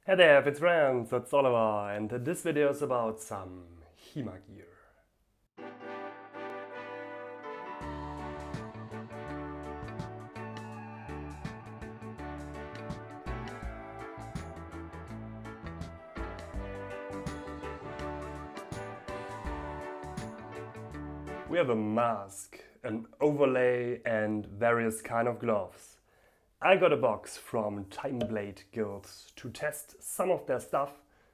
Hey there, it's friends, it's Oliver, and this video is about some Hema gear. We have a mask, an overlay, and various kind of gloves. I got a box from Timeblade Guild to test some of their stuff,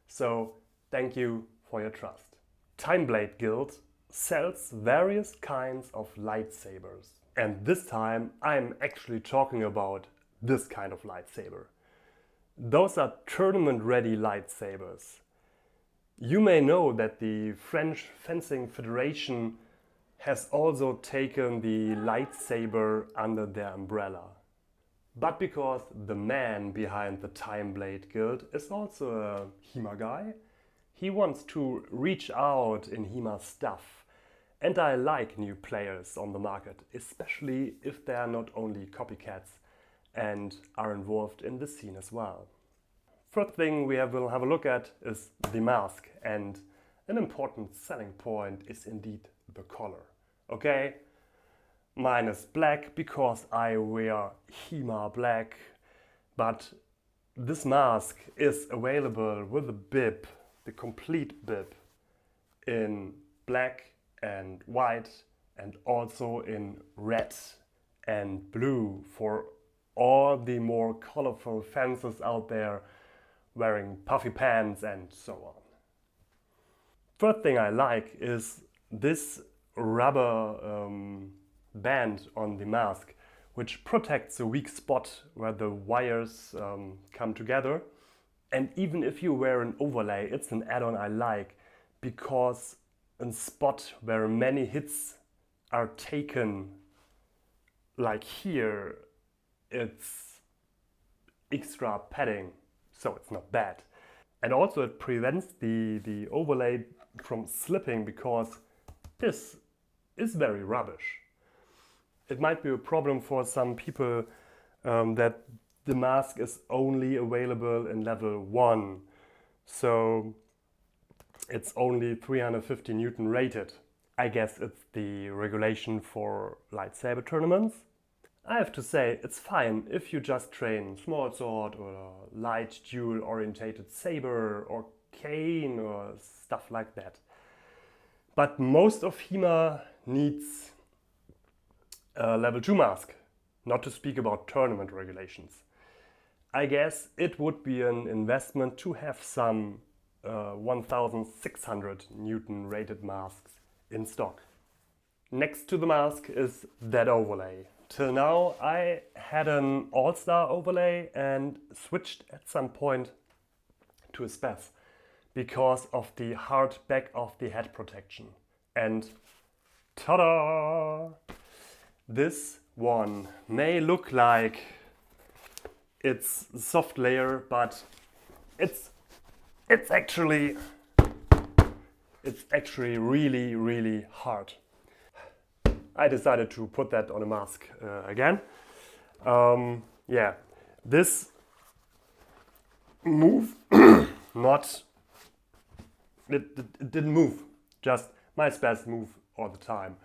so thank you for your trust. Timeblade Guild sells various kinds of lightsabers. And this time I'm actually talking about this kind of lightsaber. Those are tournament-ready lightsabers. You may know that the French Fencing Federation has also taken the lightsaber under their umbrella. But because the man behind the Timeblade Guild is also a Hema guy, he wants to reach out in Hema stuff. And I like new players on the market, especially if they are not only copycats and are involved in the scene as well. First thing will have a look at is the mask, and an important selling point is indeed the color. Okay, mine is black because I wear Hema black, but this mask is available with a bib, the complete bib, in black and white and also in red and blue for all the more colorful fences out there wearing puffy pants and so on. First thing I like is this rubber band on the mask, which protects a weak spot where the wires come together. And even if you wear an overlay, it's an add-on I like, because a spot where many hits are taken, like here, it's extra padding, so it's not bad. And also it prevents the overlay from slipping, because this is very rubbish. It might be a problem for some people that the mask is only available in level 1. So it's only 350 Newton rated. I guess it's the regulation for lightsaber tournaments. I have to say, it's fine if you just train smallsword or light dual orientated sabre or cane or stuff like that. But most of Hema needs a level 2 mask, not to speak about tournament regulations. I guess it would be an investment to have some 1600 Newton rated masks in stock. Next to the mask is that overlay. Till now I had an all-star overlay and switched at some point to a spec because of the hard back of the head protection. And ta-da! This one may look like it's a soft layer, but it's actually really, really hard. I decided to put that on a mask again. Yeah, this move it didn't move, just my spaz move all the time.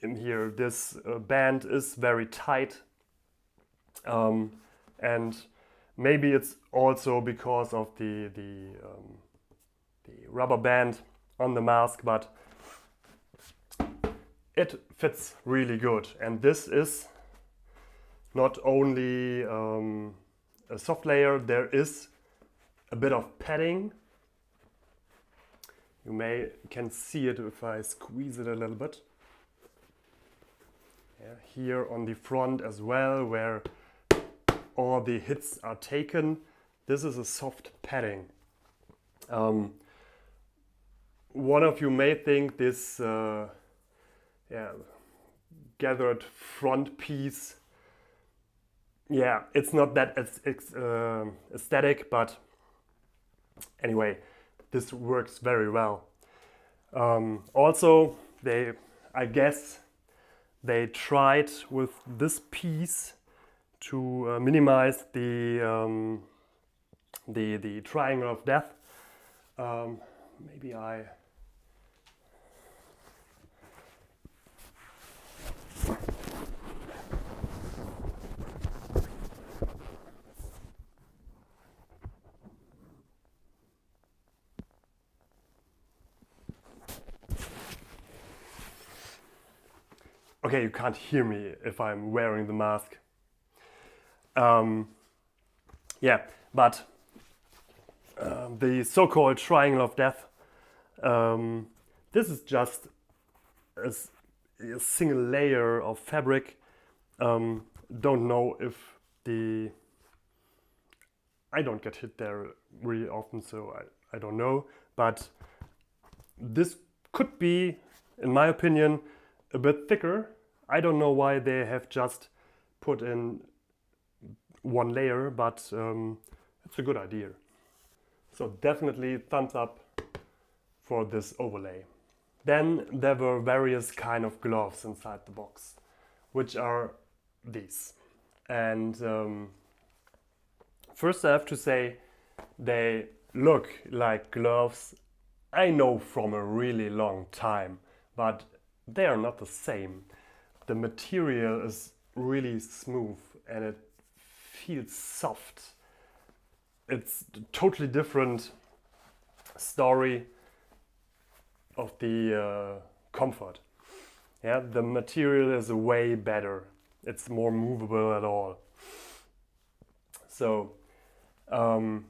In here, this band is very tight, and maybe it's also because of the rubber band on the mask, but it fits really good. And this is not only a soft layer, there is a bit of padding. You can see it if I squeeze it a little bit. Yeah, here on the front as well, where all the hits are taken, this is a soft padding. One of you may think this gathered front piece, it's not that aesthetic, but anyway, this works very well. Also, I guess they tried with this piece to minimize the the Triangle of Death. Maybe I... Okay, you can't hear me if I'm wearing the mask. Yeah, but the so-called Triangle of Death, this is just a single layer of fabric. Don't know if I don't get hit there really often, so I don't know. But this could be, in my opinion, a bit thicker. I don't know why they have just put in one layer, but it's a good idea. So definitely thumbs up for this overlay. Then there were various kind of gloves inside the box, which are these. And first I have to say, they look like gloves I know from a really long time, but they are not the same. The material is really smooth and it feels soft. It's a totally different story of the comfort. Yeah, the material is way better. It's more movable at all. So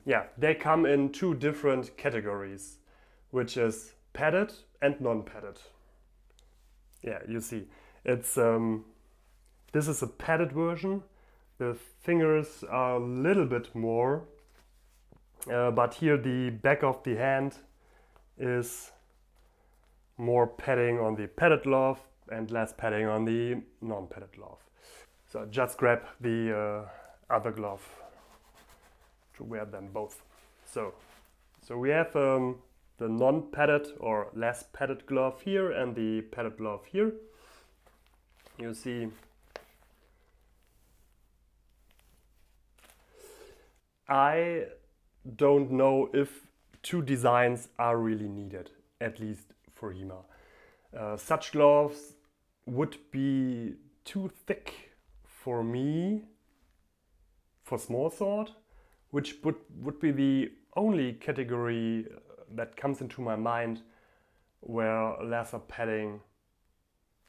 yeah, they come in two different categories, which is padded and non-padded. Yeah, you see, it's this is a padded version. The fingers are a little bit more, but here the back of the hand is more padding on the padded glove and less padding on the non-padded glove. So just grab the other glove to wear them both. So we have the non-padded or less padded glove here and the padded glove here. You see, I don't know if two designs are really needed, at least for Hema. Such gloves would be too thick for me for smallsword, which would be the only category that comes into my mind where lesser padding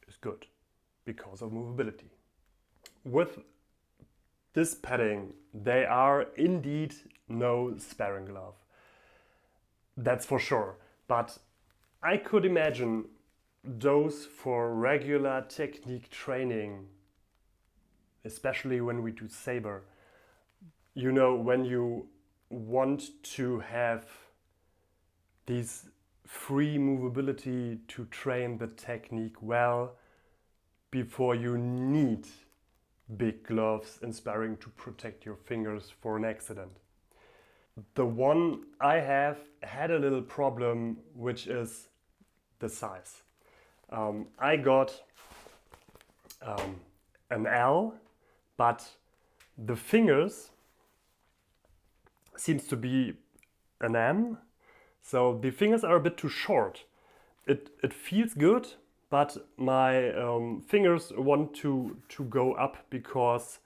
is good because of movability. With this padding, they are indeed no sparring glove. That's for sure. But I could imagine those for regular technique training, especially when we do sabre. You know, when you want to have these free movability to train the technique well before you need big gloves and sparring to protect your fingers for an accident. The one I have had a little problem, which is the size. I got an L, but the fingers seems to be an M, so the fingers are a bit too short. It feels good, but my fingers want to go up because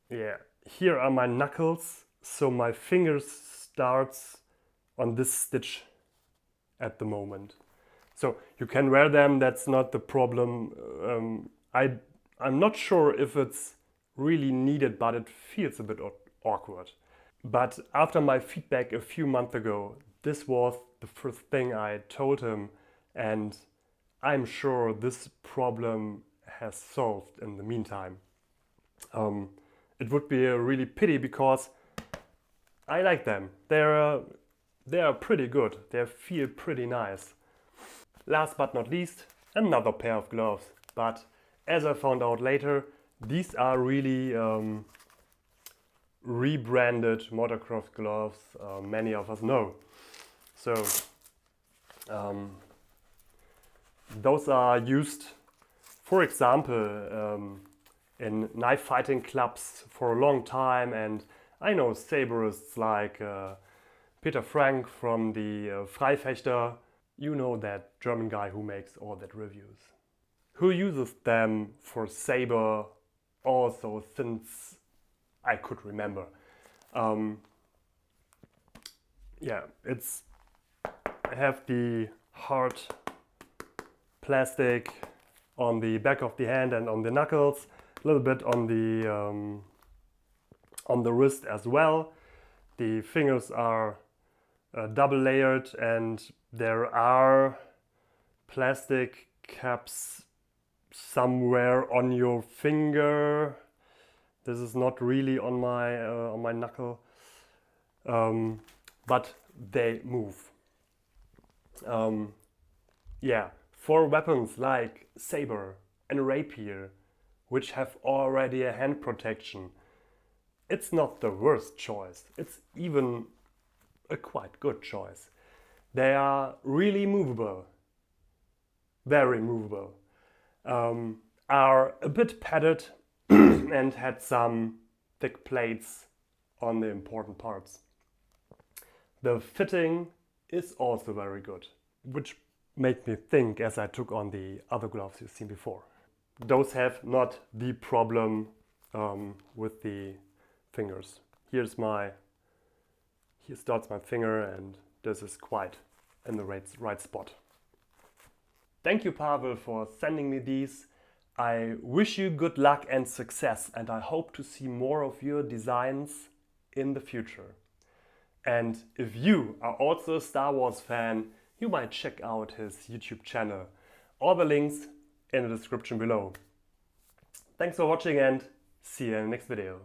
yeah, here are my knuckles, so my fingers starts on this stitch at the moment. So you can wear them, that's not the problem. I'm not sure if it's really needed, but it feels a bit awkward. But after my feedback a few months ago, this was the first thing I told him, and I'm sure this problem has solved in the meantime. It would be a really pity because I like them. They are pretty good. They feel pretty nice. Last but not least, another pair of gloves. But as I found out later, these are really rebranded motocross gloves. Many of us know. So those are used, for example, in knife fighting clubs for a long time, and I know saberists like Peter Frank from the Freifechter. You know, that German guy who makes all that reviews. Who uses them for saber also since I could remember. Yeah, I have the hard plastic on the back of the hand and on the knuckles, a little bit on the wrist as well. The fingers are double layered, and there are plastic caps somewhere on your finger. This is not really on my knuckle, but they move. Yeah, for weapons like saber and rapier, which have already a hand protection, it's not the worst choice. It's even a quite good choice. They are really movable, very movable, are a bit padded and had some thick plates on the important parts. The fitting is also very good, which made me think as I took on the other gloves you've seen before. Those have not the problem with the fingers. Here starts my finger, and this is quite in the right spot. Thank you, Pavel, for sending me these. I wish you good luck and success, and I hope to see more of your designs in the future. And if you are also a Star Wars fan, you might check out his YouTube channel. All the links in the description below. Thanks for watching, and see you in the next video.